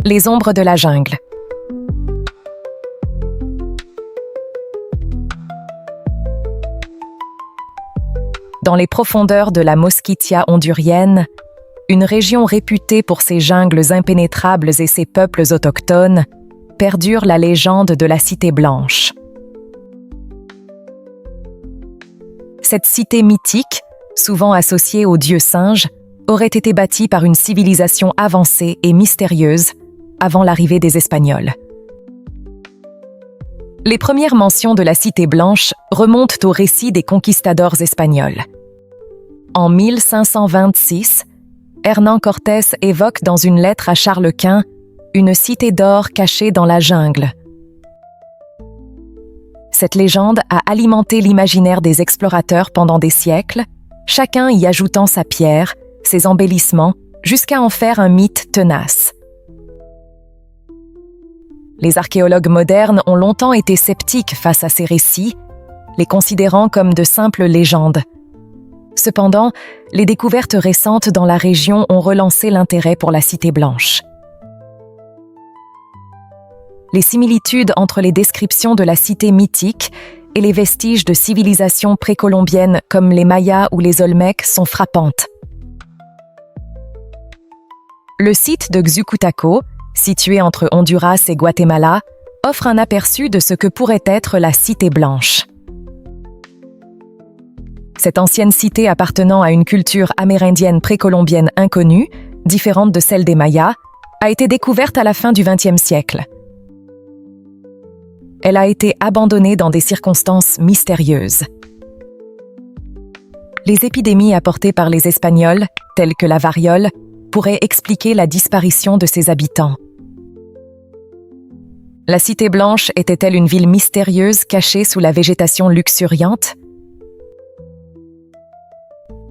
Les ombres de la jungle. Dans les profondeurs de la Mosquitia hondurienne, une région réputée pour ses jungles impénétrables et ses peuples autochtones, perdure la légende de la Cité Blanche. Cette cité mythique, souvent associée au dieu singe, aurait été bâtie par une civilisation avancée et mystérieuse avant l'arrivée des Espagnols. Les premières mentions de la Cité Blanche remontent au récit des conquistadors espagnols. En 1526, Hernán Cortés évoque dans une lettre à Charles Quint une cité d'or cachée dans la jungle. Cette légende a alimenté l'imaginaire des explorateurs pendant des siècles, chacun y ajoutant sa pierre, ses embellissements, jusqu'à en faire un mythe tenace. Les archéologues modernes ont longtemps été sceptiques face à ces récits, les considérant comme de simples légendes. Cependant, les découvertes récentes dans la région ont relancé l'intérêt pour la Cité Blanche. Les similitudes entre les descriptions de la cité mythique et les vestiges de civilisations précolombiennes comme les Mayas ou les Olmèques sont frappantes. Le site de Xucutaco, situé entre Honduras et Guatemala, offre un aperçu de ce que pourrait être la Cité Blanche. Cette ancienne cité appartenant à une culture amérindienne précolombienne inconnue, différente de celle des Mayas, a été découverte à la fin du XXe siècle. Elle a été abandonnée dans des circonstances mystérieuses. Les épidémies apportées par les Espagnols, telles que la variole, pourraient expliquer la disparition de ses habitants. La Cité Blanche était-elle une ville mystérieuse cachée sous la végétation luxuriante?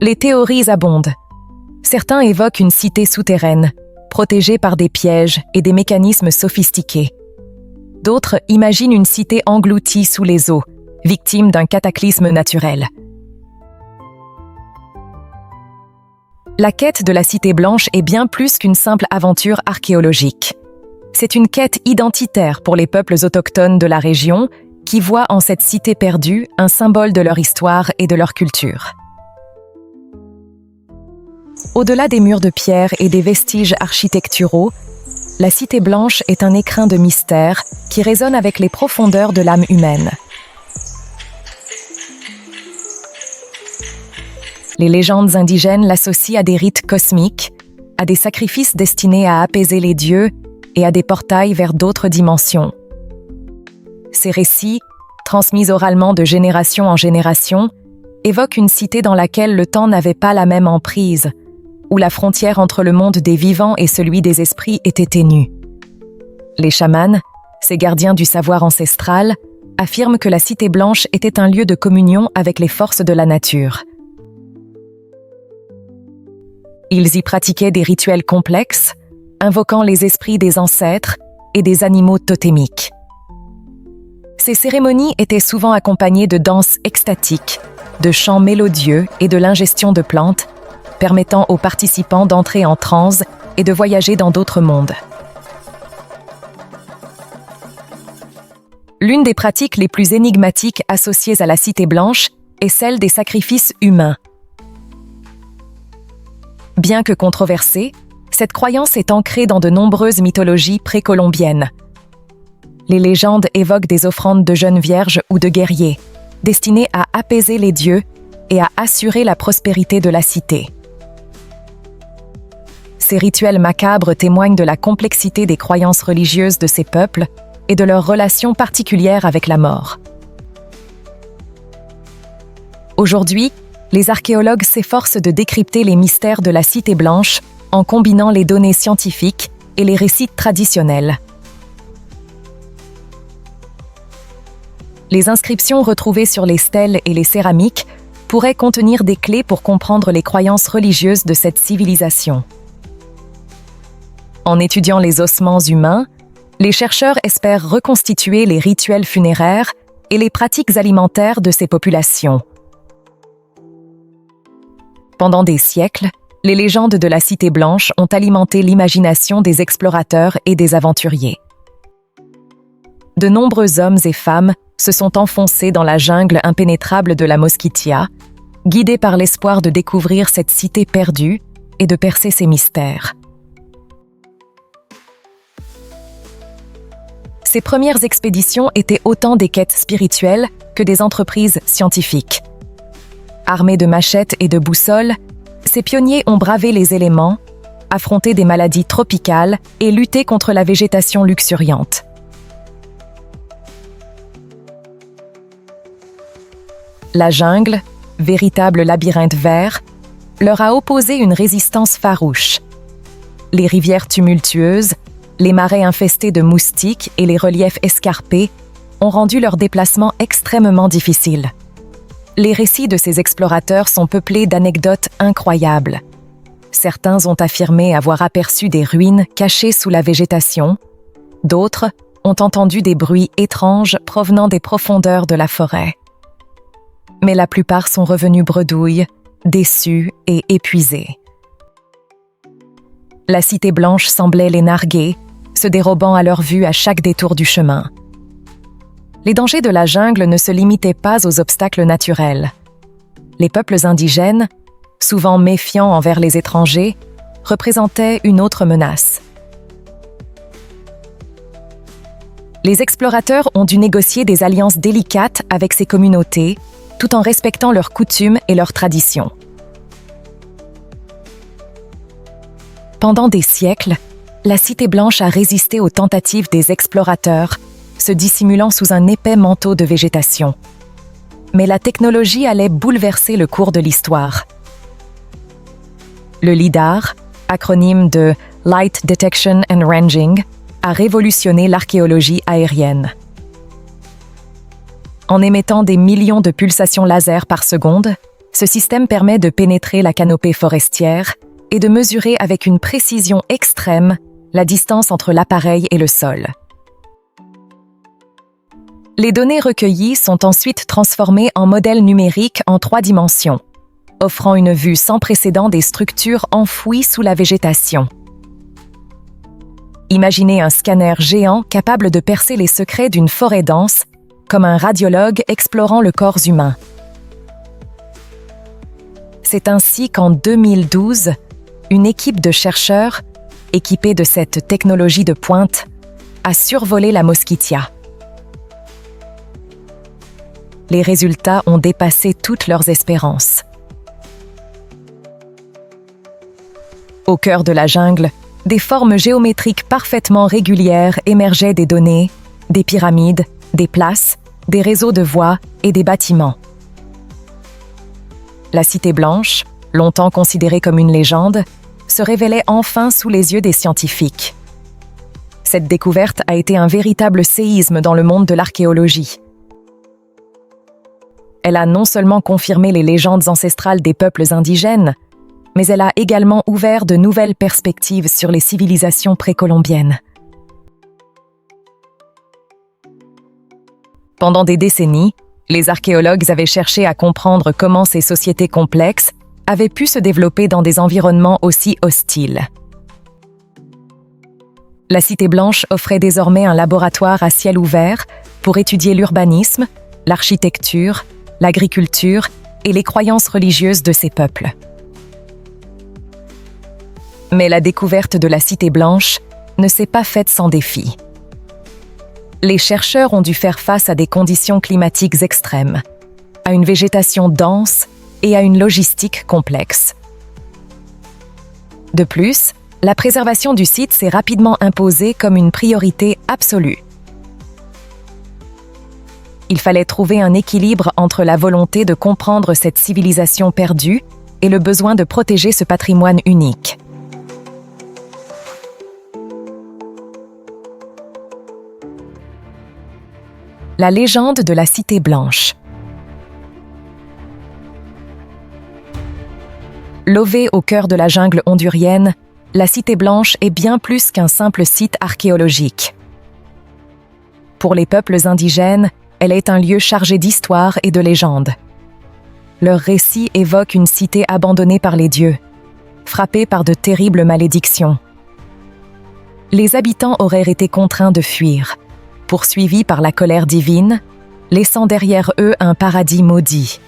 Les théories abondent. Certains évoquent une cité souterraine, protégée par des pièges et des mécanismes sophistiqués. D'autres imaginent une cité engloutie sous les eaux, victime d'un cataclysme naturel. La quête de la Cité Blanche est bien plus qu'une simple aventure archéologique. C'est une quête identitaire pour les peuples autochtones de la région qui voient en cette cité perdue un symbole de leur histoire et de leur culture. Au-delà des murs de pierre et des vestiges architecturaux, la Cité Blanche est un écrin de mystère qui résonne avec les profondeurs de l'âme humaine. Les légendes indigènes l'associent à des rites cosmiques, à des sacrifices destinés à apaiser les dieux et à des portails vers d'autres dimensions. Ces récits, transmis oralement de génération en génération, évoquent une cité dans laquelle le temps n'avait pas la même emprise, où la frontière entre le monde des vivants et celui des esprits était ténue. Les chamans, ces gardiens du savoir ancestral, affirment que la Cité Blanche était un lieu de communion avec les forces de la nature. Ils y pratiquaient des rituels complexes, invoquant les esprits des ancêtres et des animaux totémiques. Ces cérémonies étaient souvent accompagnées de danses extatiques, de chants mélodieux et de l'ingestion de plantes, permettant aux participants d'entrer en transe et de voyager dans d'autres mondes. L'une des pratiques les plus énigmatiques associées à la Cité Blanche est celle des sacrifices humains. Bien que controversée, cette croyance est ancrée dans de nombreuses mythologies précolombiennes. Les légendes évoquent des offrandes de jeunes vierges ou de guerriers, destinées à apaiser les dieux et à assurer la prospérité de la cité. Ces rituels macabres témoignent de la complexité des croyances religieuses de ces peuples et de leur relation particulière avec la mort. Aujourd'hui, les archéologues s'efforcent de décrypter les mystères de la Cité Blanche en combinant les données scientifiques et les récits traditionnels. Les inscriptions retrouvées sur les stèles et les céramiques pourraient contenir des clés pour comprendre les croyances religieuses de cette civilisation. En étudiant les ossements humains, les chercheurs espèrent reconstituer les rituels funéraires et les pratiques alimentaires de ces populations. Pendant des siècles, les légendes de la Cité Blanche ont alimenté l'imagination des explorateurs et des aventuriers. De nombreux hommes et femmes se sont enfoncés dans la jungle impénétrable de la Mosquitia, guidés par l'espoir de découvrir cette cité perdue et de percer ses mystères. Ces premières expéditions étaient autant des quêtes spirituelles que des entreprises scientifiques. Armés de machettes et de boussoles, ces pionniers ont bravé les éléments, affronté des maladies tropicales et lutté contre la végétation luxuriante. La jungle, véritable labyrinthe vert, leur a opposé une résistance farouche. Les rivières tumultueuses, les marais infestés de moustiques et les reliefs escarpés ont rendu leur déplacement extrêmement difficile. Les récits de ces explorateurs sont peuplés d'anecdotes incroyables. Certains ont affirmé avoir aperçu des ruines cachées sous la végétation, d'autres ont entendu des bruits étranges provenant des profondeurs de la forêt. Mais la plupart sont revenus bredouilles, déçus et épuisés. La Cité Blanche semblait les narguer, se dérobant à leur vue à chaque détour du chemin. Les dangers de la jungle ne se limitaient pas aux obstacles naturels. Les peuples indigènes, souvent méfiants envers les étrangers, représentaient une autre menace. Les explorateurs ont dû négocier des alliances délicates avec ces communautés, tout en respectant leurs coutumes et leurs traditions. Pendant des siècles, la Cité Blanche a résisté aux tentatives des explorateurs, se dissimulant sous un épais manteau de végétation. Mais la technologie allait bouleverser le cours de l'histoire. Le LIDAR, acronyme de Light Detection and Ranging, a révolutionné l'archéologie aérienne. En émettant des millions de pulsations laser par seconde, ce système permet de pénétrer la canopée forestière et de mesurer avec une précision extrême la distance entre l'appareil et le sol. Les données recueillies sont ensuite transformées en modèles numériques en 3 dimensions, offrant une vue sans précédent des structures enfouies sous la végétation. Imaginez un scanner géant capable de percer les secrets d'une forêt dense, comme un radiologue explorant le corps humain. C'est ainsi qu'en 2012, une équipe de chercheurs, équipée de cette technologie de pointe, a survolé la Mosquitia. Les résultats ont dépassé toutes leurs espérances. Au cœur de la jungle, des formes géométriques parfaitement régulières émergeaient des données, des pyramides, des places, des réseaux de voies et des bâtiments. La Cité Blanche, longtemps considérée comme une légende, se révélait enfin sous les yeux des scientifiques. Cette découverte a été un véritable séisme dans le monde de l'archéologie. Elle a non seulement confirmé les légendes ancestrales des peuples indigènes, mais elle a également ouvert de nouvelles perspectives sur les civilisations précolombiennes. Pendant des décennies, les archéologues avaient cherché à comprendre comment ces sociétés complexes avaient pu se développer dans des environnements aussi hostiles. La Cité Blanche offrait désormais un laboratoire à ciel ouvert pour étudier l'urbanisme, l'architecture, l'agriculture et les croyances religieuses de ces peuples. Mais la découverte de la Cité Blanche ne s'est pas faite sans défis. Les chercheurs ont dû faire face à des conditions climatiques extrêmes, à une végétation dense et à une logistique complexe. De plus, la préservation du site s'est rapidement imposée comme une priorité absolue. Il fallait trouver un équilibre entre la volonté de comprendre cette civilisation perdue et le besoin de protéger ce patrimoine unique. La légende de la Cité Blanche. Logée au cœur de la jungle hondurienne, la Cité Blanche est bien plus qu'un simple site archéologique. Pour les peuples indigènes, elle est un lieu chargé d'histoire et de légendes. Leurs récits évoquent une cité abandonnée par les dieux, frappés par de terribles malédictions. Les habitants auraient été contraints de fuir, poursuivis par la colère divine, laissant derrière eux un paradis maudit.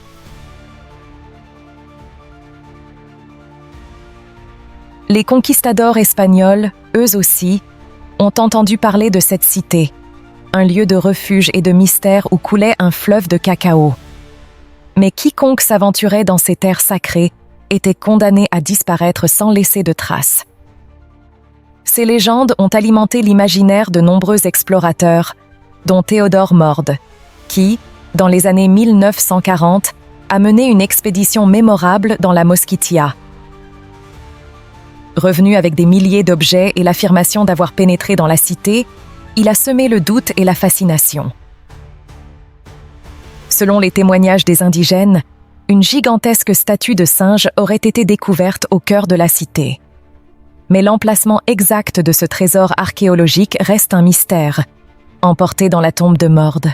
Les conquistadors espagnols, eux aussi, ont entendu parler de cette cité, un lieu de refuge et de mystère où coulait un fleuve de cacao. Mais quiconque s'aventurait dans ces terres sacrées était condamné à disparaître sans laisser de traces. Ces légendes ont alimenté l'imaginaire de nombreux explorateurs, dont Théodore Morde, qui, dans les années 1940, a mené une expédition mémorable dans la Mosquitia. Revenu avec des milliers d'objets et l'affirmation d'avoir pénétré dans la cité, il a semé le doute et la fascination. Selon les témoignages des indigènes, une gigantesque statue de singe aurait été découverte au cœur de la cité. Mais l'emplacement exact de ce trésor archéologique reste un mystère, emporté dans la tombe de Morde.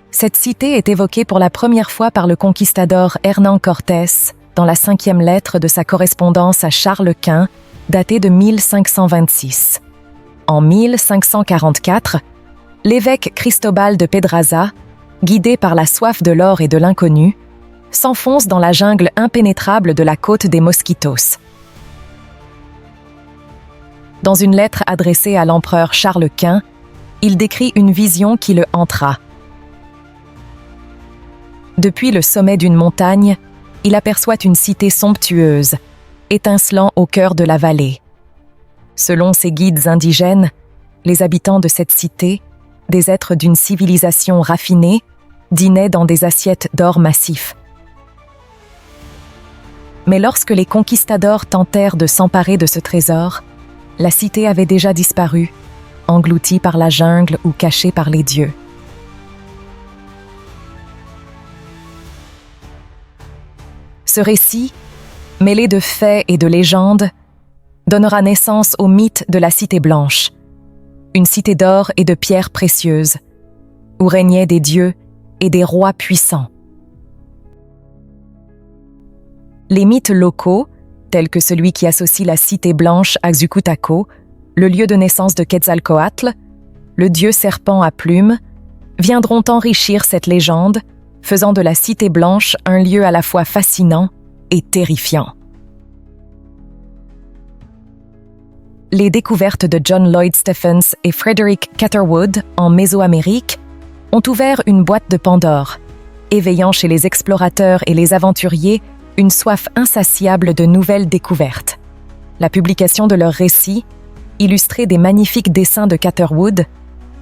Cette cité est évoquée pour la première fois par le conquistador Hernán Cortés dans la 5e lettre de sa correspondance à Charles Quint, datée de 1526. En 1544, l'évêque Cristobal de Pedraza, guidé par la soif de l'or et de l'inconnu, s'enfonce dans la jungle impénétrable de la côte des Mosquitos. Dans une lettre adressée à l'empereur Charles Quint, il décrit une vision qui le hantera. Depuis le sommet d'une montagne, il aperçoit une cité somptueuse, étincelant au cœur de la vallée. Selon ses guides indigènes, les habitants de cette cité, des êtres d'une civilisation raffinée, dînaient dans des assiettes d'or massif. Mais lorsque les conquistadors tentèrent de s'emparer de ce trésor, la cité avait déjà disparu, engloutie par la jungle ou cachée par les dieux. Ce récit, mêlé de faits et de légendes, donnera naissance au mythe de la Cité Blanche, une cité d'or et de pierres précieuses, où régnaient des dieux et des rois puissants. Les mythes locaux, tels que celui qui associe la Cité Blanche à Xucutaco, le lieu de naissance de Quetzalcoatl, le dieu serpent à plumes, viendront enrichir cette légende, faisant de la Cité Blanche un lieu à la fois fascinant et terrifiant. Les découvertes de John Lloyd Stephens et Frederick Catherwood en Mésoamérique ont ouvert une boîte de Pandore, éveillant chez les explorateurs et les aventuriers une soif insatiable de nouvelles découvertes. La publication de leurs récits, illustrés des magnifiques dessins de Catherwood,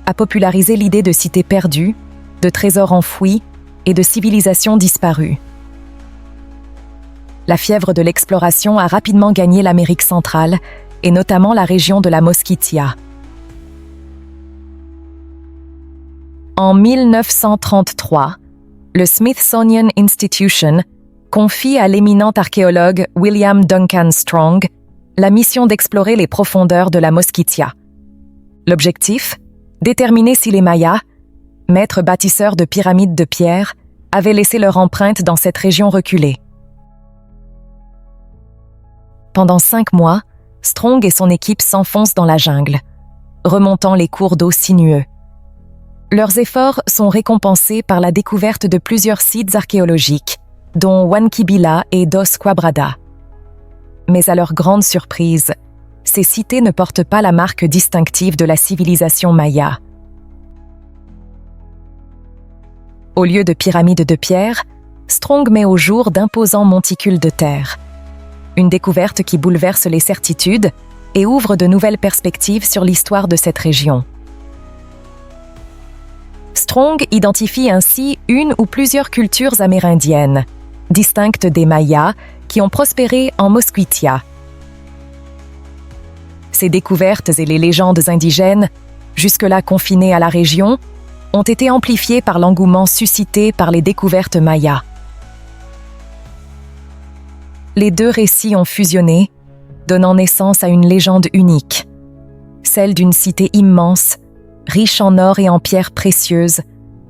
a popularisé l'idée de cités perdues, de trésors enfouis et de civilisations disparues. La fièvre de l'exploration a rapidement gagné l'Amérique centrale, et notamment la région de la Mosquitia. En 1933, le Smithsonian Institution confie à l'éminent archéologue William Duncan Strong la mission d'explorer les profondeurs de la Mosquitia. L'objectif ? Déterminer si les Mayas, maîtres bâtisseurs de pyramides de pierre, avaient laissé leur empreinte dans cette région reculée. Pendant 5 mois, Strong et son équipe s'enfoncent dans la jungle, remontant les cours d'eau sinueux. Leurs efforts sont récompensés par la découverte de plusieurs sites archéologiques, dont Huancavelica et Dos Quebradas. Mais à leur grande surprise, ces cités ne portent pas la marque distinctive de la civilisation maya. Au lieu de pyramides de pierre, Strong met au jour d'imposants monticules de terre. Une découverte qui bouleverse les certitudes et ouvre de nouvelles perspectives sur l'histoire de cette région. Strong identifie ainsi une ou plusieurs cultures amérindiennes, distinctes des Mayas, qui ont prospéré en Mosquitia. Ces découvertes et les légendes indigènes, jusque-là confinées à la région, ont été amplifiées par l'engouement suscité par les découvertes mayas. Les deux récits ont fusionné, donnant naissance à une légende unique, celle d'une cité immense, riche en or et en pierres précieuses,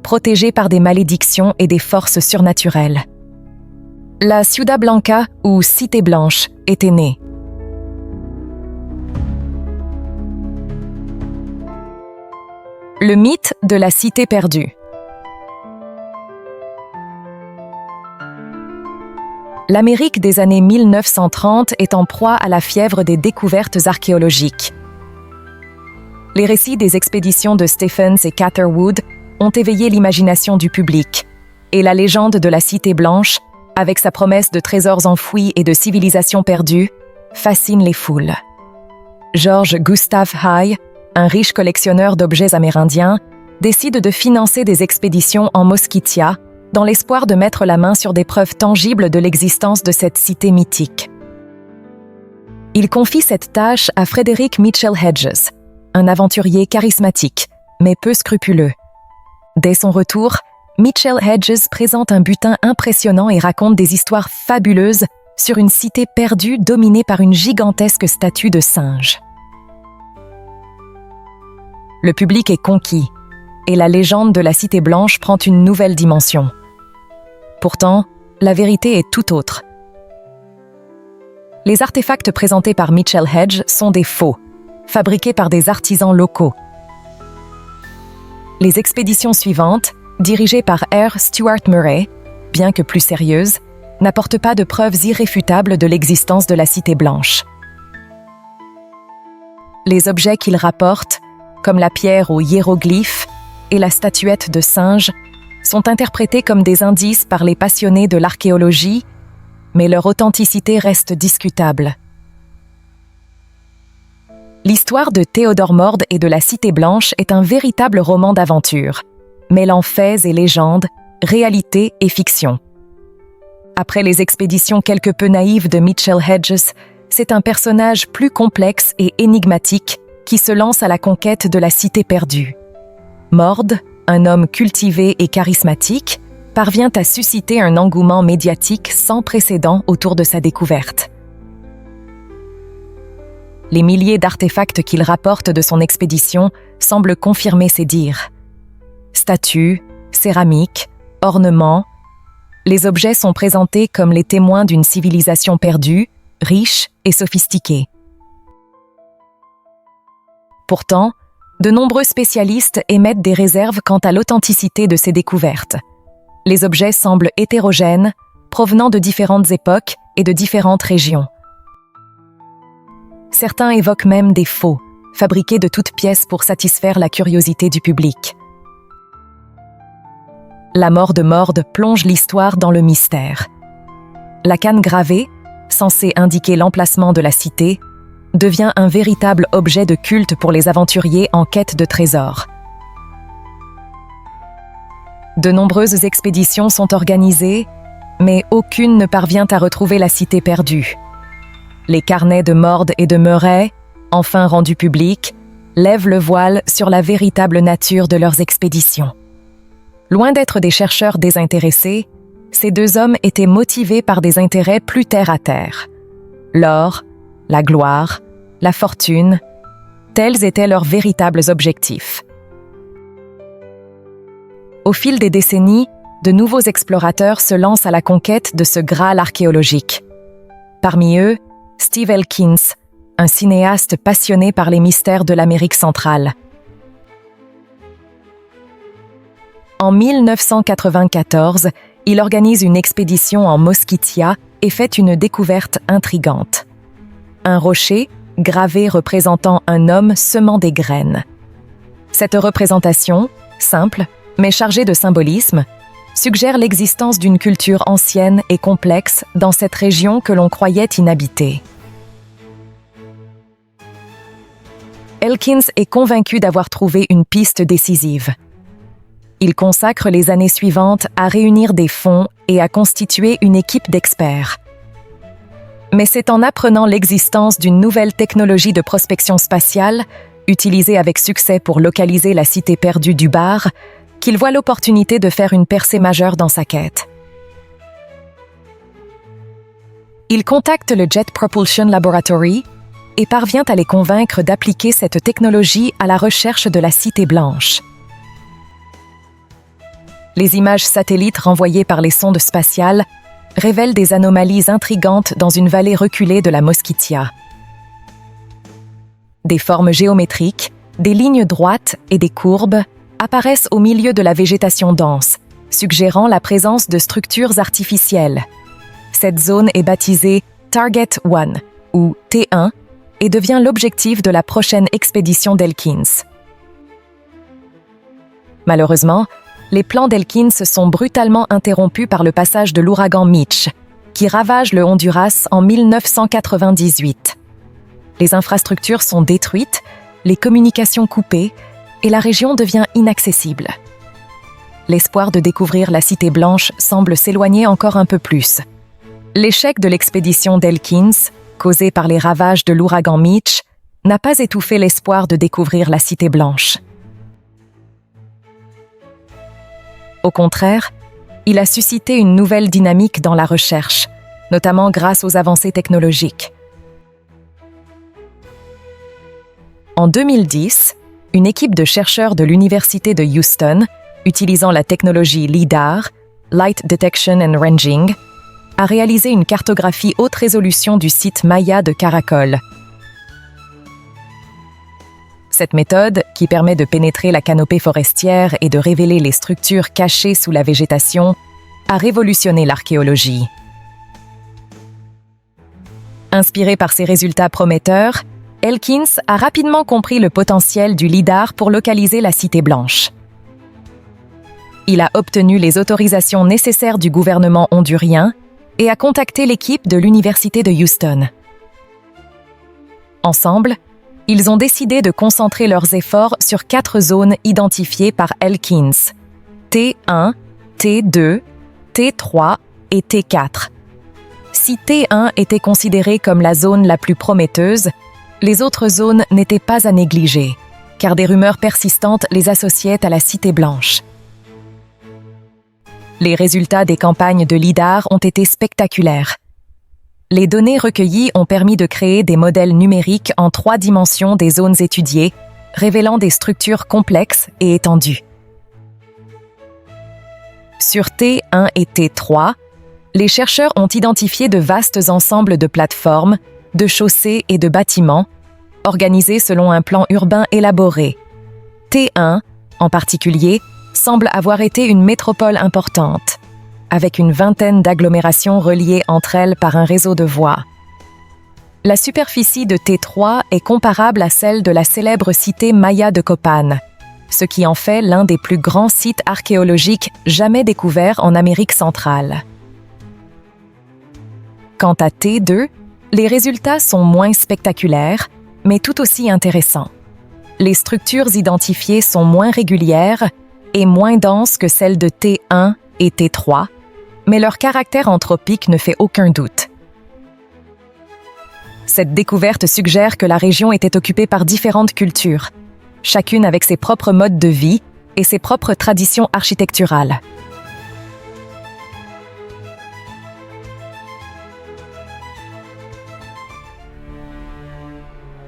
protégée par des malédictions et des forces surnaturelles. la Ciudad Blanca ou Cité Blanche était née. Le mythe de la cité perdue. L'Amérique des années 1930 est en proie à la fièvre des découvertes archéologiques. Les récits des expéditions de Stephens et Catherwood ont éveillé l'imagination du public, et la légende de la Cité Blanche, avec sa promesse de trésors enfouis et de civilisations perdues, fascine les foules. George Gustav Heye, un riche collectionneur d'objets amérindiens, décide de financer des expéditions en Mosquitia, dans l'espoir de mettre la main sur des preuves tangibles de l'existence de cette cité mythique. Il confie cette tâche à Frederick Mitchell Hedges, un aventurier charismatique, mais peu scrupuleux. Dès son retour, Mitchell Hedges présente un butin impressionnant et raconte des histoires fabuleuses sur une cité perdue dominée par une gigantesque statue de singe. Le public est conquis, et la légende de la Cité Blanche prend une nouvelle dimension. Pourtant, la vérité est tout autre. Les artefacts présentés par Mitchell Hedges sont des faux, fabriqués par des artisans locaux. Les expéditions suivantes, dirigées par R. Stuart Murray, bien que plus sérieuses, n'apportent pas de preuves irréfutables de l'existence de la Cité Blanche. Les objets qu'ils rapportent, comme la pierre aux hiéroglyphes et la statuette de singe, sont interprétés comme des indices par les passionnés de l'archéologie, mais leur authenticité reste discutable. L'histoire de Théodore Morde et de la Cité Blanche est un véritable roman d'aventure, mêlant faits et légendes, réalité et fiction. Après les expéditions quelque peu naïves de Mitchell Hedges, c'est un personnage plus complexe et énigmatique qui se lance à la conquête de la cité perdue. Morde, un homme cultivé et charismatique, parvient à susciter un engouement médiatique sans précédent autour de sa découverte. Les milliers d'artefacts qu'il rapporte de son expédition semblent confirmer ses dires. Statues, céramiques, ornements, les objets sont présentés comme les témoins d'une civilisation perdue, riche et sophistiquée. Pourtant, de nombreux spécialistes émettent des réserves quant à l'authenticité de ces découvertes. Les objets semblent hétérogènes, provenant de différentes époques et de différentes régions. Certains évoquent même des faux, fabriqués de toutes pièces pour satisfaire la curiosité du public. La mort de Morde plonge l'histoire dans le mystère. La canne gravée, censée indiquer l'emplacement de la cité, devient un véritable objet de culte pour les aventuriers en quête de trésors. De nombreuses expéditions sont organisées, mais aucune ne parvient à retrouver la cité perdue. Les carnets de Morde et de Murray, enfin rendus publics, lèvent le voile sur la véritable nature de leurs expéditions. Loin d'être des chercheurs désintéressés, ces deux hommes étaient motivés par des intérêts plus terre-à-terre. L'or, la gloire, la fortune, tels étaient leurs véritables objectifs. Au fil des décennies, de nouveaux explorateurs se lancent à la conquête de ce Graal archéologique. Parmi eux, Steve Elkins, un cinéaste passionné par les mystères de l'Amérique centrale. En 1994, il organise une expédition en Mosquitia et fait une découverte intrigante. Un rocher, gravé représentant un homme semant des graines. Cette représentation, simple, mais chargée de symbolisme, suggère l'existence d'une culture ancienne et complexe dans cette région que l'on croyait inhabitée. Elkins est convaincu d'avoir trouvé une piste décisive. Il consacre les années suivantes à réunir des fonds et à constituer une équipe d'experts. Mais c'est en apprenant l'existence d'une nouvelle technologie de prospection spatiale, utilisée avec succès pour localiser la cité perdue du Bar, qu'il voit l'opportunité de faire une percée majeure dans sa quête. Il contacte le Jet Propulsion Laboratory et parvient à les convaincre d'appliquer cette technologie à la recherche de la Cité Blanche. Les images satellites renvoyées par les sondes spatiales révèlent des anomalies intrigantes dans une vallée reculée de la Mosquitia. Des formes géométriques, des lignes droites et des courbes apparaissent au milieu de la végétation dense, suggérant la présence de structures artificielles. Cette zone est baptisée Target 1 ou T1 et devient l'objectif de la prochaine expédition d'Elkins. Malheureusement, les plans d'Elkins sont brutalement interrompus par le passage de l'ouragan Mitch, qui ravage le Honduras en 1998. Les infrastructures sont détruites, les communications coupées, et la région devient inaccessible. L'espoir de découvrir la Cité Blanche semble s'éloigner encore un peu plus. L'échec de l'expédition d'Elkins, causé par les ravages de l'ouragan Mitch, n'a pas étouffé l'espoir de découvrir la Cité Blanche. Au contraire, il a suscité une nouvelle dynamique dans la recherche, notamment grâce aux avancées technologiques. En 2010, une équipe de chercheurs de l'Université de Houston, utilisant la technologie LIDAR, Light Detection and Ranging, a réalisé une cartographie haute résolution du site Maya de Caracol. Cette méthode, qui permet de pénétrer la canopée forestière et de révéler les structures cachées sous la végétation, a révolutionné l'archéologie. Inspiré par ces résultats prometteurs, Elkins a rapidement compris le potentiel du LIDAR pour localiser la Cité Blanche. Il a obtenu les autorisations nécessaires du gouvernement hondurien et a contacté l'équipe de l'Université de Houston. Ensemble, ils ont décidé de concentrer leurs efforts sur 4 zones identifiées par Elkins: T1, T2, T3 et T4. Si T1 était considérée comme la zone la plus prometteuse, les autres zones n'étaient pas à négliger, car des rumeurs persistantes les associaient à la Cité Blanche. Les résultats des campagnes de LIDAR ont été spectaculaires. Les données recueillies ont permis de créer des modèles numériques en 3 dimensions des zones étudiées, révélant des structures complexes et étendues. Sur T1 et T3, les chercheurs ont identifié de vastes ensembles de plateformes, de chaussées et de bâtiments, organisés selon un plan urbain élaboré. T1, en particulier, semble avoir été une métropole importante, avec une vingtaine d'agglomérations reliées entre elles par un réseau de voies. La superficie de T3 est comparable à celle de la célèbre cité Maya de Copan, ce qui en fait l'un des plus grands sites archéologiques jamais découverts en Amérique centrale. Quant à T2, les résultats sont moins spectaculaires, mais tout aussi intéressants. Les structures identifiées sont moins régulières et moins denses que celles de T1 et T3, mais leur caractère anthropique ne fait aucun doute. Cette découverte suggère que la région était occupée par différentes cultures, chacune avec ses propres modes de vie et ses propres traditions architecturales.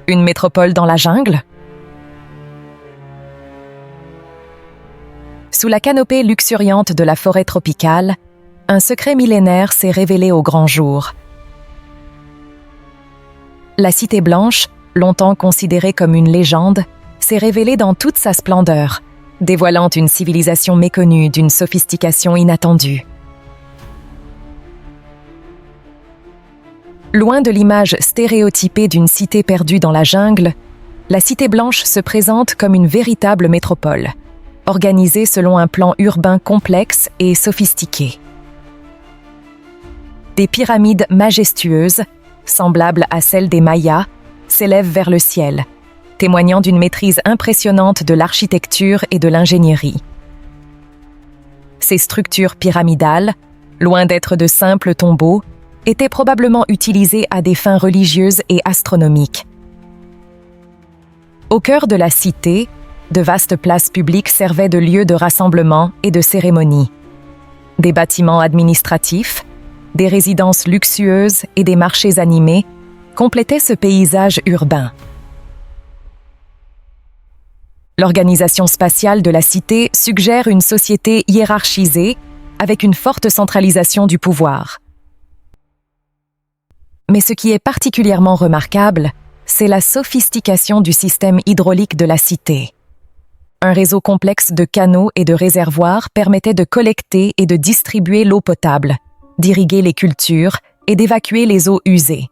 Une métropole dans la jungle? Sous la canopée luxuriante de la forêt tropicale, un secret millénaire s'est révélé au grand jour. La Cité Blanche, longtemps considérée comme une légende, s'est révélée dans toute sa splendeur, dévoilant une civilisation méconnue d'une sophistication inattendue. Loin de l'image stéréotypée d'une cité perdue dans la jungle, la Cité Blanche se présente comme une véritable métropole, organisée selon un plan urbain complexe et sophistiqué. Des pyramides majestueuses, semblables à celles des Mayas, s'élèvent vers le ciel, témoignant d'une maîtrise impressionnante de l'architecture et de l'ingénierie. Ces structures pyramidales, loin d'être de simples tombeaux, étaient probablement utilisées à des fins religieuses et astronomiques. Au cœur de la cité, de vastes places publiques servaient de lieux de rassemblement et de cérémonies. Des bâtiments administratifs, des résidences luxueuses et des marchés animés complétaient ce paysage urbain. L'organisation spatiale de la cité suggère une société hiérarchisée avec une forte centralisation du pouvoir. Mais ce qui est particulièrement remarquable, c'est la sophistication du système hydraulique de la cité. Un réseau complexe de canaux et de réservoirs permettait de collecter et de distribuer l'eau potable, d'irriguer les cultures et d'évacuer les eaux usées.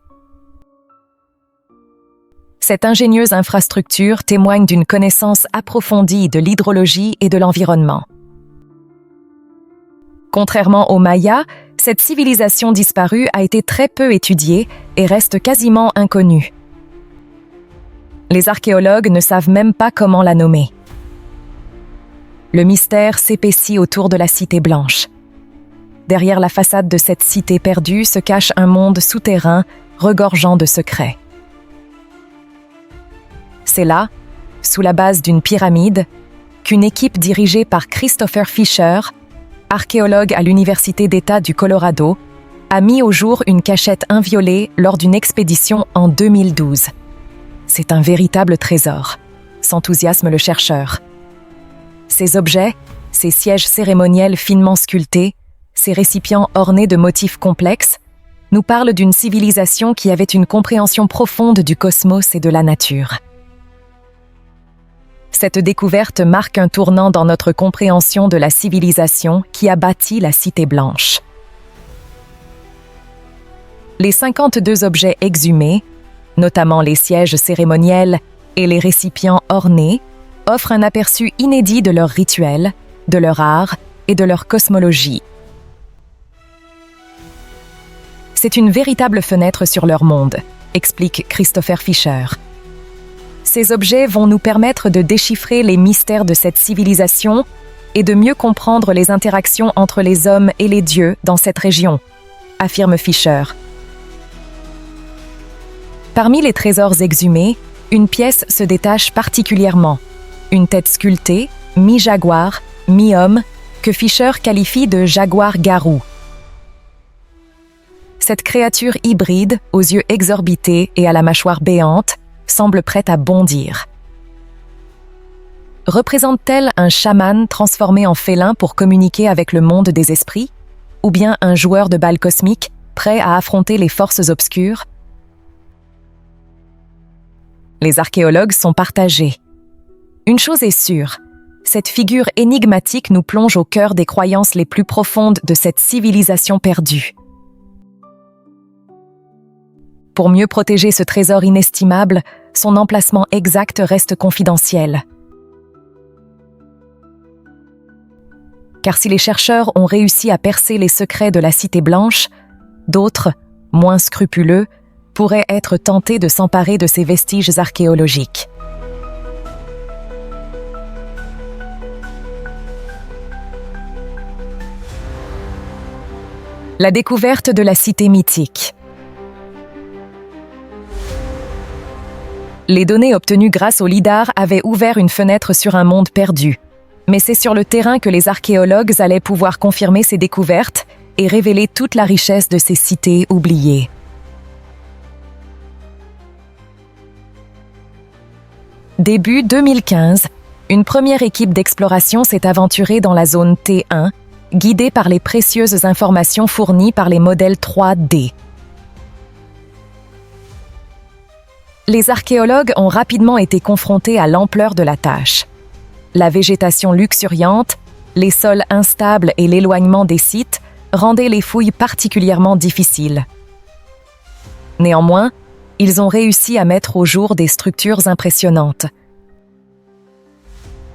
Cette ingénieuse infrastructure témoigne d'une connaissance approfondie de l'hydrologie et de l'environnement. Contrairement aux Mayas, cette civilisation disparue a été très peu étudiée et reste quasiment inconnue. Les archéologues ne savent même pas comment la nommer. Le mystère s'épaissit autour de la Cité Blanche. Derrière la façade de cette cité perdue se cache un monde souterrain regorgeant de secrets. C'est là, sous la base d'une pyramide, qu'une équipe dirigée par Christopher Fisher, archéologue à l'Université d'État du Colorado, a mis au jour une cachette inviolée lors d'une expédition en 2012. C'est un véritable trésor, s'enthousiasme le chercheur. Ces objets, ces sièges cérémoniels finement sculptés, ces récipients ornés de motifs complexes, nous parlent d'une civilisation qui avait une compréhension profonde du cosmos et de la nature. Cette découverte marque un tournant dans notre compréhension de la civilisation qui a bâti la Cité Blanche. Les 52 objets exhumés, notamment les sièges cérémoniels et les récipients ornés, offrent un aperçu inédit de leurs rituels, de leur art et de leur cosmologie. C'est une véritable fenêtre sur leur monde, explique Christopher Fisher. Ces objets vont nous permettre de déchiffrer les mystères de cette civilisation et de mieux comprendre les interactions entre les hommes et les dieux dans cette région, affirme Fisher. Parmi les trésors exhumés, une pièce se détache particulièrement. Une tête sculptée, mi-jaguar, mi-homme, que Fisher qualifie de jaguar-garou. Cette créature hybride, aux yeux exorbités et à la mâchoire béante, semble prête à bondir. Représente-t-elle un chaman transformé en félin pour communiquer avec le monde des esprits, ou bien un joueur de bal cosmique prêt à affronter les forces obscures? Les archéologues sont partagés. Une chose est sûre, cette figure énigmatique nous plonge au cœur des croyances les plus profondes de cette civilisation perdue. Pour mieux protéger ce trésor inestimable, son emplacement exact reste confidentiel. Car si les chercheurs ont réussi à percer les secrets de la Cité Blanche, d'autres, moins scrupuleux, pourraient être tentés de s'emparer de ces vestiges archéologiques. La découverte de la cité mythique. Les données obtenues grâce au lidar avaient ouvert une fenêtre sur un monde perdu. Mais c'est sur le terrain que les archéologues allaient pouvoir confirmer ces découvertes et révéler toute la richesse de ces cités oubliées. Début 2015, une première équipe d'exploration s'est aventurée dans la zone T1, guidée par les précieuses informations fournies par les modèles 3D. Les archéologues ont rapidement été confrontés à l'ampleur de la tâche. La végétation luxuriante, les sols instables et l'éloignement des sites rendaient les fouilles particulièrement difficiles. Néanmoins, ils ont réussi à mettre au jour des structures impressionnantes.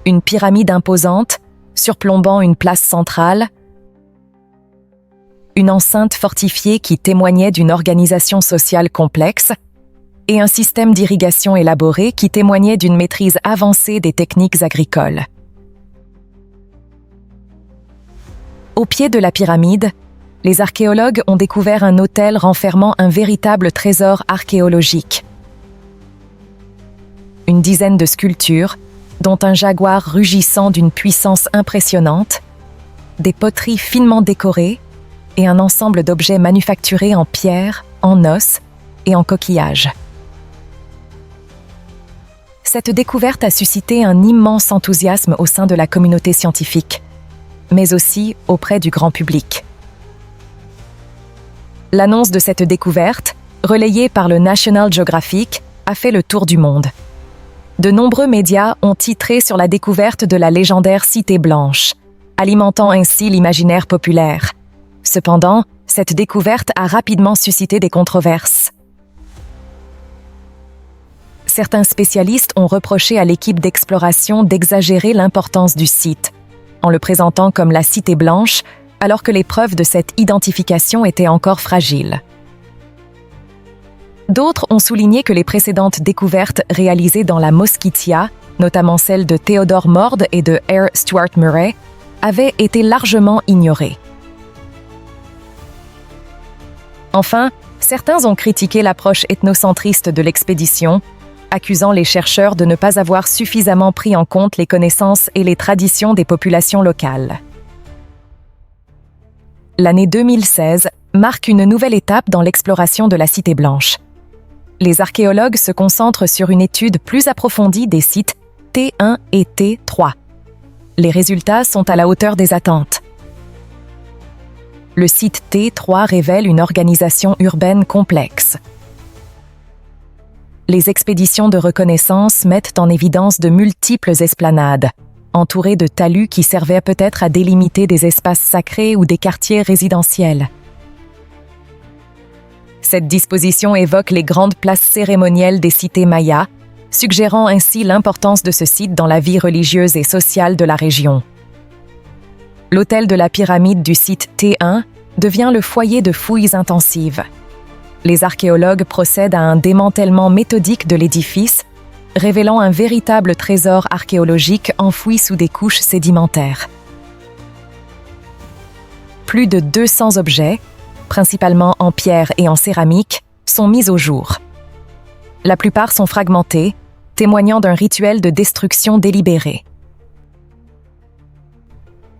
Une pyramide imposante, surplombant une place centrale, une enceinte fortifiée qui témoignait d'une organisation sociale complexe, et un système d'irrigation élaboré qui témoignait d'une maîtrise avancée des techniques agricoles. Au pied de la pyramide, les archéologues ont découvert un autel renfermant un véritable trésor archéologique. Une dizaine de sculptures, dont un jaguar rugissant d'une puissance impressionnante, des poteries finement décorées et un ensemble d'objets manufacturés en pierre, en os et en coquillages. Cette découverte a suscité un immense enthousiasme au sein de la communauté scientifique, mais aussi auprès du grand public. L'annonce de cette découverte, relayée par le National Geographic, a fait le tour du monde. De nombreux médias ont titré sur la découverte de la légendaire Cité Blanche, alimentant ainsi l'imaginaire populaire. Cependant, cette découverte a rapidement suscité des controverses. Certains spécialistes ont reproché à l'équipe d'exploration d'exagérer l'importance du site, en le présentant comme la Cité Blanche, alors que les preuves de cette identification étaient encore fragiles. D'autres ont souligné que les précédentes découvertes réalisées dans la Mosquitia, notamment celles de Theodore Mord et de R. Stuart Murray, avaient été largement ignorées. Enfin, certains ont critiqué l'approche ethnocentriste de l'expédition, accusant les chercheurs de ne pas avoir suffisamment pris en compte les connaissances et les traditions des populations locales. L'année 2016 marque une nouvelle étape dans l'exploration de la Cité Blanche. Les archéologues se concentrent sur une étude plus approfondie des sites T1 et T3. Les résultats sont à la hauteur des attentes. Le site T3 révèle une organisation urbaine complexe. Les expéditions de reconnaissance mettent en évidence de multiples esplanades, entourées de talus qui servaient peut-être à délimiter des espaces sacrés ou des quartiers résidentiels. Cette disposition évoque les grandes places cérémonielles des cités mayas, suggérant ainsi l'importance de ce site dans la vie religieuse et sociale de la région. L'autel de la pyramide du site T1 devient le foyer de fouilles intensives. Les archéologues procèdent à un démantèlement méthodique de l'édifice, révélant un véritable trésor archéologique enfoui sous des couches sédimentaires. Plus de 200 objets, principalement en pierre et en céramique, sont mis au jour. La plupart sont fragmentés, témoignant d'un rituel de destruction délibéré.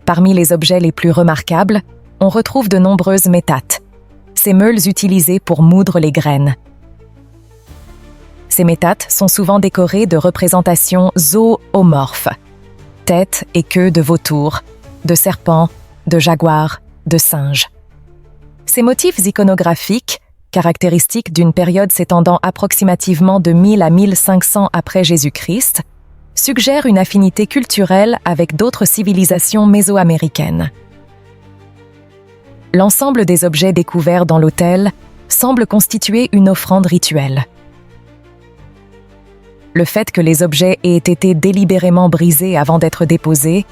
Parmi les objets les plus remarquables, on retrouve de nombreuses métates, ces meules utilisées pour moudre les graines. Ces métates sont souvent décorées de représentations zoomorphes, têtes et queues de vautours, de serpents, de jaguars, de singes. Ces motifs iconographiques, caractéristiques d'une période s'étendant approximativement de 1000 à 1500 après Jésus-Christ, suggèrent une affinité culturelle avec d'autres civilisations mésoaméricaines. L'ensemble des objets découverts dans l'autel semble constituer une offrande rituelle. Le fait que les objets aient été délibérément brisés avant d'être déposés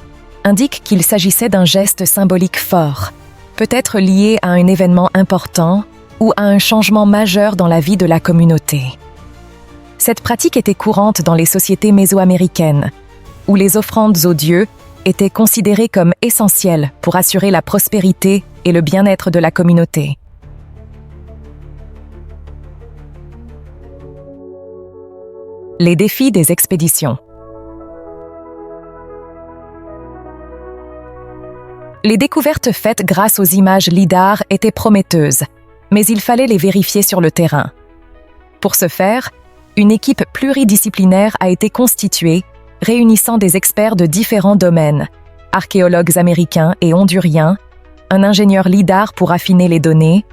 indique qu'il s'agissait d'un geste symbolique fort, peut-être lié à un événement important ou à un changement majeur dans la vie de la communauté. Cette pratique était courante dans les sociétés mésoaméricaines, où les offrandes aux dieux étaient considérées comme essentielles pour assurer la prospérité et le bien-être de la communauté. Les défis des expéditions. Les découvertes faites grâce aux images LIDAR étaient prometteuses, mais il fallait les vérifier sur le terrain. Pour ce faire, une équipe pluridisciplinaire a été constituée, réunissant des experts de différents domaines, archéologues américains et honduriens, un ingénieur LIDAR pour affiner les données,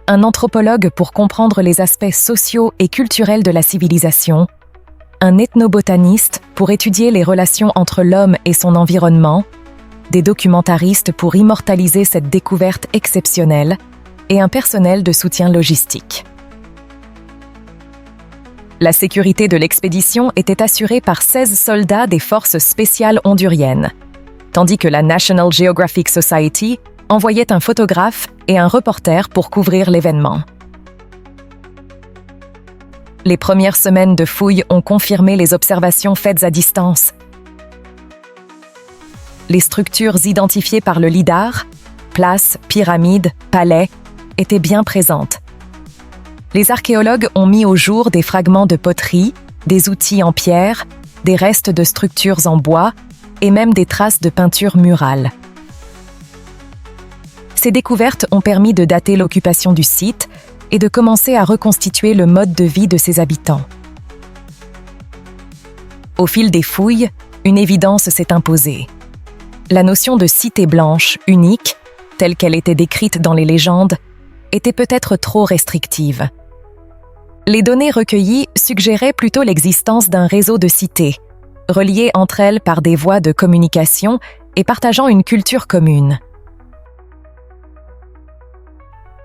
un anthropologue pour comprendre les aspects sociaux et culturels de la civilisation, un ethnobotaniste pour étudier les relations entre l'homme et son environnement, des documentaristes pour immortaliser cette découverte exceptionnelle et un personnel de soutien logistique. La sécurité de l'expédition était assurée par 16 soldats des forces spéciales honduriennes, tandis que la National Geographic Society envoyait un photographe et un reporter pour couvrir l'événement. Les premières semaines de fouilles ont confirmé les observations faites à distance. Les structures identifiées par le LIDAR, places, pyramides, palais, étaient bien présentes. Les archéologues ont mis au jour des fragments de poterie, des outils en pierre, des restes de structures en bois et même des traces de peinture murale. Ces découvertes ont permis de dater l'occupation du site et de commencer à reconstituer le mode de vie de ses habitants. Au fil des fouilles, une évidence s'est imposée. La notion de cité blanche, unique, telle qu'elle était décrite dans les légendes, était peut-être trop restrictive. Les données recueillies suggéraient plutôt l'existence d'un réseau de cités, reliées entre elles par des voies de communication et partageant une culture commune.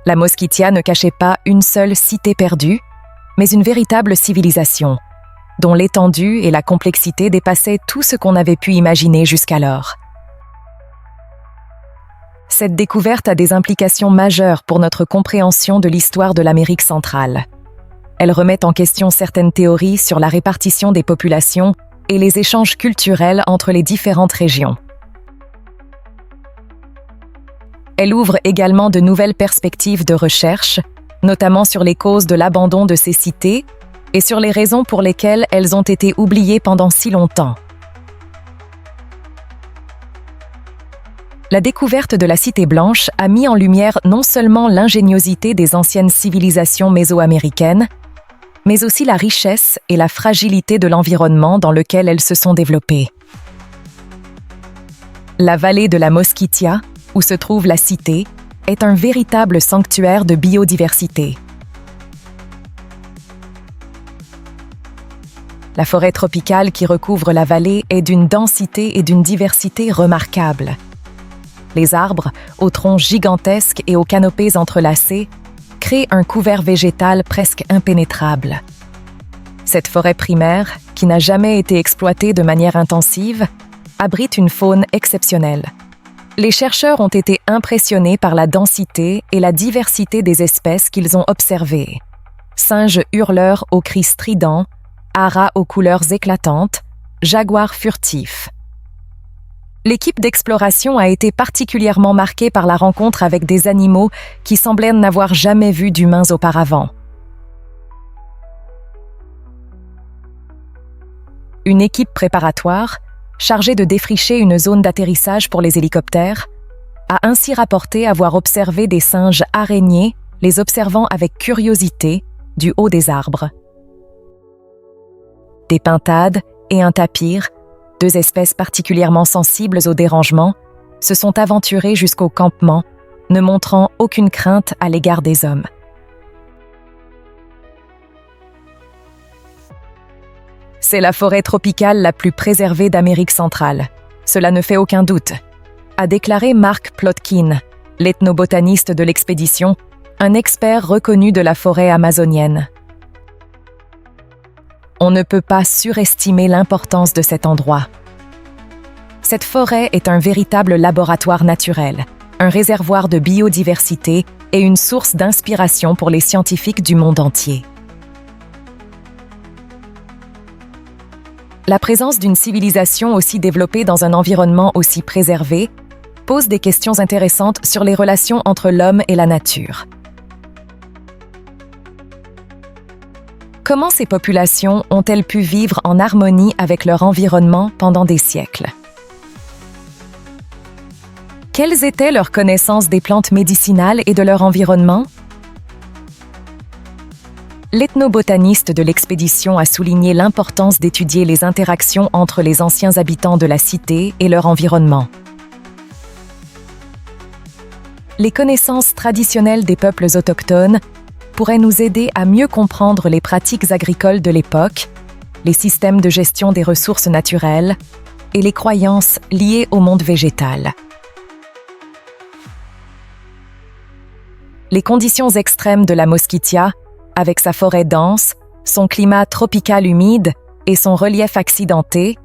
La Mosquitia ne cachait pas une seule cité perdue, mais une véritable civilisation, dont l'étendue et la complexité dépassaient tout ce qu'on avait pu imaginer jusqu'alors. Cette découverte a des implications majeures pour notre compréhension de l'histoire de l'Amérique centrale. Elle remet en question certaines théories sur la répartition des populations et les échanges culturels entre les différentes régions. Elle ouvre également de nouvelles perspectives de recherche, notamment sur les causes de l'abandon de ces cités et sur les raisons pour lesquelles elles ont été oubliées pendant si longtemps. La découverte de la Cité Blanche a mis en lumière non seulement l'ingéniosité des anciennes civilisations mésoaméricaines, mais aussi la richesse et la fragilité de l'environnement dans lequel elles se sont développées. La vallée de la Mosquitia, où se trouve la cité, est un véritable sanctuaire de biodiversité. La forêt tropicale qui recouvre la vallée est d'une densité et d'une diversité remarquables. Les arbres, aux troncs gigantesques et aux canopées entrelacées, créent un couvert végétal presque impénétrable. Cette forêt primaire, qui n'a jamais été exploitée de manière intensive, abrite une faune exceptionnelle. Les chercheurs ont été impressionnés par la densité et la diversité des espèces qu'ils ont observées. Singes hurleurs aux cris stridents, haras aux couleurs éclatantes, jaguars furtifs. L'équipe d'exploration a été particulièrement marquée par la rencontre avec des animaux qui semblaient n'avoir jamais vu d'humains auparavant. Une équipe préparatoire, chargée de défricher une zone d'atterrissage pour les hélicoptères, a ainsi rapporté avoir observé des singes araignées, les observant avec curiosité du haut des arbres. Des pintades et un tapir, deux espèces particulièrement sensibles aux dérangements, se sont aventurés jusqu'au campement, ne montrant aucune crainte à l'égard des hommes. C'est la forêt tropicale la plus préservée d'Amérique centrale. Cela ne fait aucun doute, a déclaré Mark Plotkin, l'ethnobotaniste de l'expédition, un expert reconnu de la forêt amazonienne. On ne peut pas surestimer l'importance de cet endroit. Cette forêt est un véritable laboratoire naturel, un réservoir de biodiversité et une source d'inspiration pour les scientifiques du monde entier. La présence d'une civilisation aussi développée dans un environnement aussi préservé pose des questions intéressantes sur les relations entre l'homme et la nature. Comment ces populations ont-elles pu vivre en harmonie avec leur environnement pendant des siècles? Quelles étaient leurs connaissances des plantes médicinales et de leur environnement? L'ethnobotaniste de l'expédition a souligné l'importance d'étudier les interactions entre les anciens habitants de la cité et leur environnement. Les connaissances traditionnelles des peuples autochtones pourraient nous aider à mieux comprendre les pratiques agricoles de l'époque, les systèmes de gestion des ressources naturelles et les croyances liées au monde végétal. Les conditions extrêmes de la Mosquitia, avec sa forêt dense, son climat tropical humide et son relief accidenté,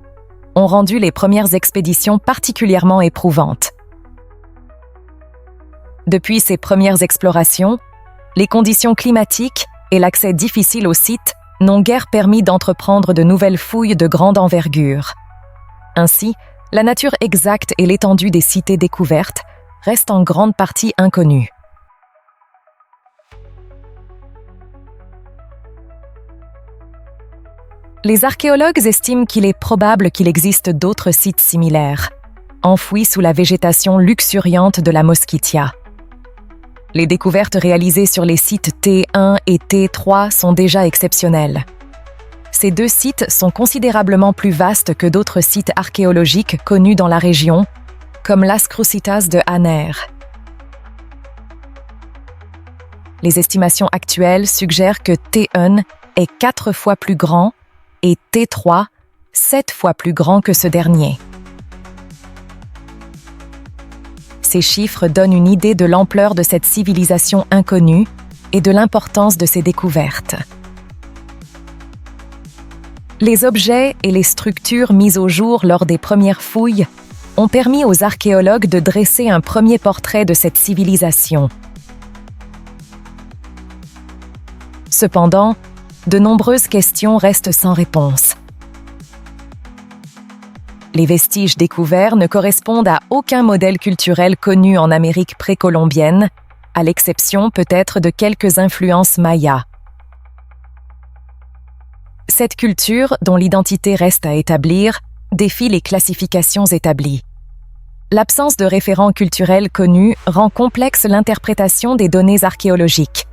ont rendu les premières expéditions particulièrement éprouvantes. Depuis ces premières explorations, les conditions climatiques et l'accès difficile au site n'ont guère permis d'entreprendre de nouvelles fouilles de grande envergure. Ainsi, la nature exacte et l'étendue des cités découvertes restent en grande partie inconnues. Les archéologues estiment qu'il est probable qu'il existe d'autres sites similaires, enfouis sous la végétation luxuriante de la Mosquitia. Les découvertes réalisées sur les sites T1 et T3 sont déjà exceptionnelles. Ces deux sites sont considérablement plus vastes que d'autres sites archéologiques connus dans la région, comme Las Crucitas de Aner. Les estimations actuelles suggèrent que T1 est 4 fois plus grand et T3 7 fois plus grand que ce dernier. Ces chiffres donnent une idée de l'ampleur de cette civilisation inconnue et de l'importance de ses découvertes. Les objets et les structures mises au jour lors des premières fouilles ont permis aux archéologues de dresser un premier portrait de cette civilisation. Cependant, de nombreuses questions restent sans réponse. Les vestiges découverts ne correspondent à aucun modèle culturel connu en Amérique précolombienne, à l'exception peut-être de quelques influences mayas. Cette culture, dont l'identité reste à établir, défie les classifications établies. L'absence de référents culturels connus rend complexe l'interprétation des données archéologiques.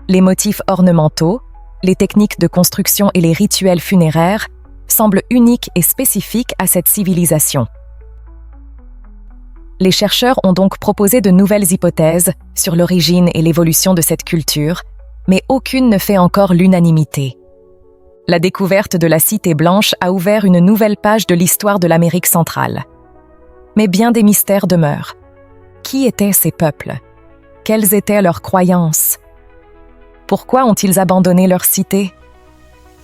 Les motifs ornementaux, les techniques de construction et les rituels funéraires semblent uniques et spécifiques à cette civilisation. Les chercheurs ont donc proposé de nouvelles hypothèses sur l'origine et l'évolution de cette culture, mais aucune ne fait encore l'unanimité. La découverte de la Cité Blanche a ouvert une nouvelle page de l'histoire de l'Amérique centrale. Mais bien des mystères demeurent. Qui étaient ces peuples? Quelles étaient leurs croyances? Pourquoi ont-ils abandonné leur cité?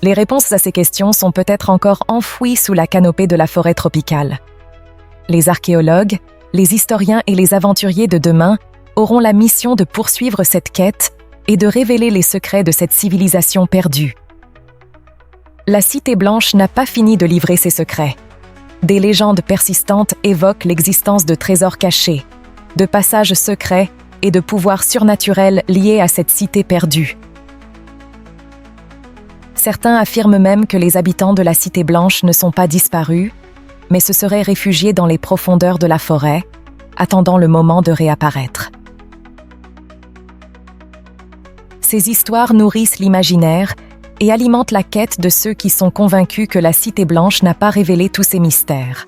Les réponses à ces questions sont peut-être encore enfouies sous la canopée de la forêt tropicale. Les archéologues, les historiens et les aventuriers de demain auront la mission de poursuivre cette quête et de révéler les secrets de cette civilisation perdue. La Cité Blanche n'a pas fini de livrer ses secrets. Des légendes persistantes évoquent l'existence de trésors cachés, de passages secrets et de pouvoirs surnaturels liés à cette cité perdue. Certains affirment même que les habitants de la Cité Blanche ne sont pas disparus, mais se seraient réfugiés dans les profondeurs de la forêt, attendant le moment de réapparaître. Ces histoires nourrissent l'imaginaire et alimentent la quête de ceux qui sont convaincus que la Cité Blanche n'a pas révélé tous ses mystères.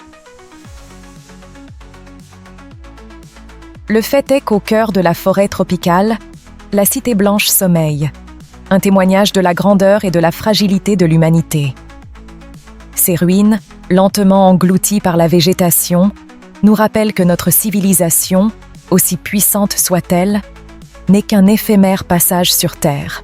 Le fait est qu'au cœur de la forêt tropicale, la Cité Blanche sommeille, un témoignage de la grandeur et de la fragilité de l'humanité. Ces ruines, lentement englouties par la végétation, nous rappellent que notre civilisation, aussi puissante soit-elle, n'est qu'un éphémère passage sur Terre.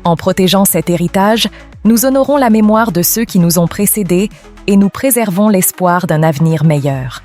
En protégeant cet héritage, nous honorons la mémoire de ceux qui nous ont précédés et nous préservons l'espoir d'un avenir meilleur.